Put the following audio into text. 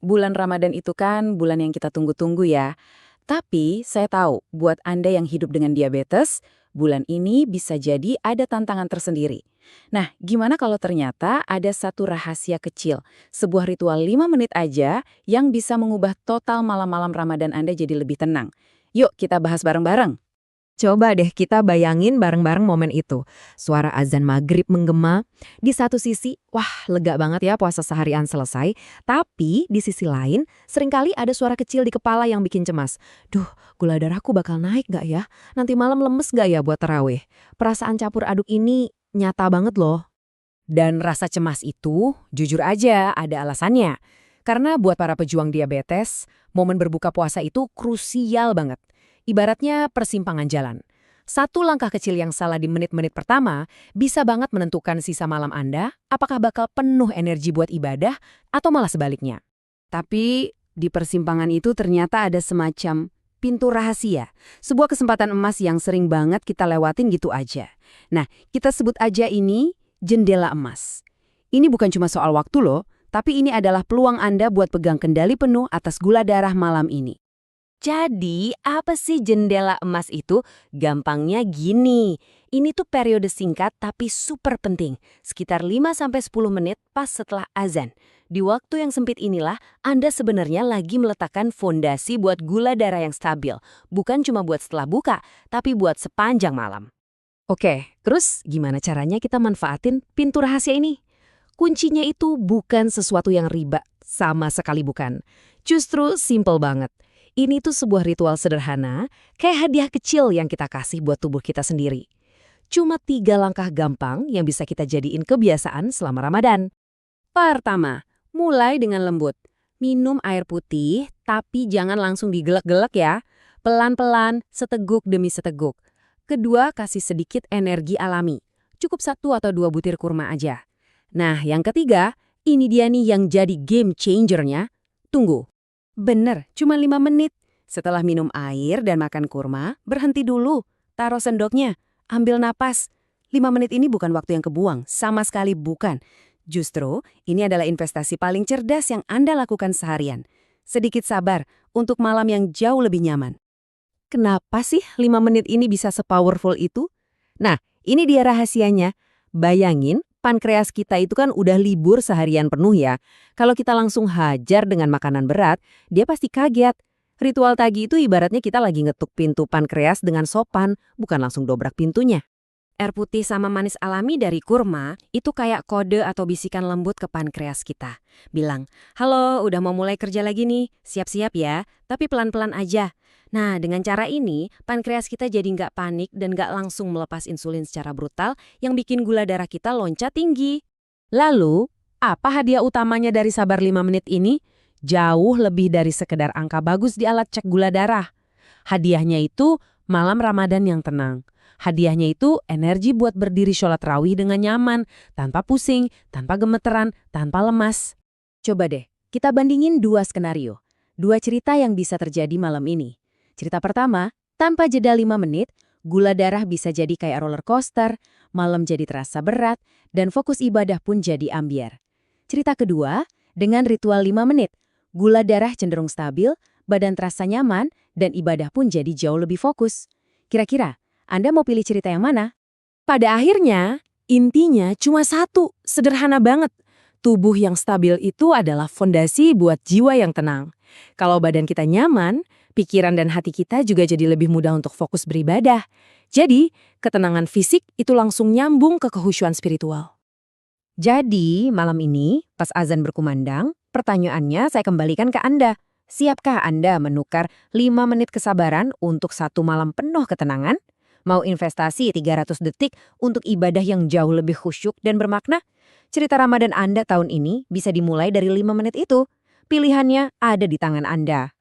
bulan Ramadan itu kan bulan yang kita tunggu-tunggu ya. Tapi saya tahu, buat Anda yang hidup dengan diabetes, bulan ini bisa jadi ada tantangan tersendiri. Nah, gimana kalau ternyata ada satu rahasia kecil, sebuah ritual 5 menit aja yang bisa mengubah total malam-malam Ramadan Anda jadi lebih tenang? Yuk kita bahas bareng-bareng. Coba deh kita bayangin bareng-bareng momen itu. Suara azan maghrib menggema. Di satu sisi, wah lega banget ya puasa seharian selesai. Tapi di sisi lain, seringkali ada suara kecil di kepala yang bikin cemas. Duh, gula darahku bakal naik gak ya? Nanti malam lemes gak ya buat tarawih? Perasaan campur aduk ini nyata banget loh. Dan rasa cemas itu, jujur aja, ada alasannya. Karena buat para pejuang diabetes, momen berbuka puasa itu krusial banget. Ibaratnya persimpangan jalan. Satu langkah kecil yang salah di menit-menit pertama bisa banget menentukan sisa malam Anda, apakah bakal penuh energi buat ibadah atau malah sebaliknya. Tapi di persimpangan itu ternyata ada semacam pintu rahasia, sebuah kesempatan emas yang sering banget kita lewatin gitu aja. Nah, kita sebut aja ini jendela emas. Ini bukan cuma soal waktu loh, tapi ini adalah peluang Anda buat pegang kendali penuh atas gula darah malam ini. Jadi, apa sih jendela emas itu? Gampangnya gini. Ini tuh periode singkat tapi super penting. Sekitar 5-10 menit pas setelah azan. Di waktu yang sempit inilah, Anda sebenarnya lagi meletakkan fondasi buat gula darah yang stabil. Bukan cuma buat setelah buka, tapi buat sepanjang malam. Oke, terus gimana caranya kita manfaatin pintu rahasia ini? Kuncinya itu bukan sesuatu yang ribet, sama sekali bukan. Justru simple banget. Ini tuh sebuah ritual sederhana, kayak hadiah kecil yang kita kasih buat tubuh kita sendiri. Cuma 3 langkah gampang yang bisa kita jadiin kebiasaan selama Ramadan. Pertama, mulai dengan lembut. Minum air putih, tapi jangan langsung digelek-gelek ya. Pelan-pelan, seteguk demi seteguk. Kedua, kasih sedikit energi alami. Cukup 1 atau 2 butir kurma aja. Nah, yang ketiga, ini dia nih yang jadi game changer-nya. Tunggu. Bener, cuma 5 menit. Setelah minum air dan makan kurma, berhenti dulu. Taruh sendoknya, ambil napas. 5 menit ini bukan waktu yang kebuang, sama sekali bukan. Justru, ini adalah investasi paling cerdas yang Anda lakukan seharian. Sedikit sabar untuk malam yang jauh lebih nyaman. Kenapa sih 5 menit ini bisa sepowerful itu? Nah, ini dia rahasianya. Bayangin, pankreas kita itu kan udah libur seharian penuh ya. Kalau kita langsung hajar dengan makanan berat, dia pasti kaget. Ritual tagi itu ibaratnya kita lagi ngetuk pintu pankreas dengan sopan, bukan langsung dobrak pintunya. Air putih sama manis alami dari kurma itu kayak kode atau bisikan lembut ke pankreas kita. Bilang, halo udah mau mulai kerja lagi nih, siap-siap ya, tapi pelan-pelan aja. Nah, dengan cara ini, pankreas kita jadi nggak panik dan nggak langsung melepas insulin secara brutal yang bikin gula darah kita loncat tinggi. Lalu, apa hadiah utamanya dari sabar 5 menit ini? Jauh lebih dari sekedar angka bagus di alat cek gula darah. Hadiahnya itu malam Ramadan yang tenang. Hadiahnya itu energi buat berdiri sholat rawih dengan nyaman, tanpa pusing, tanpa gemeteran, tanpa lemas. Coba deh, kita bandingin 2 skenario. 2 cerita yang bisa terjadi malam ini. Cerita pertama, tanpa jeda 5 menit, gula darah bisa jadi kayak roller coaster, malam jadi terasa berat, dan fokus ibadah pun jadi ambyar. Cerita kedua, dengan ritual 5 menit, gula darah cenderung stabil, badan terasa nyaman, dan ibadah pun jadi jauh lebih fokus. Kira-kira, Anda mau pilih cerita yang mana? Pada akhirnya, intinya cuma satu, sederhana banget. Tubuh yang stabil itu adalah fondasi buat jiwa yang tenang. Kalau badan kita nyaman, pikiran dan hati kita juga jadi lebih mudah untuk fokus beribadah. Jadi, ketenangan fisik itu langsung nyambung ke kehusyuan spiritual. Jadi, malam ini, pas azan berkumandang, pertanyaannya saya kembalikan ke Anda. Siapkah Anda menukar 5 menit kesabaran untuk 1 malam penuh ketenangan? Mau investasi 300 detik untuk ibadah yang jauh lebih khusyuk dan bermakna? Cerita Ramadan Anda tahun ini bisa dimulai dari 5 menit itu. Pilihannya ada di tangan Anda.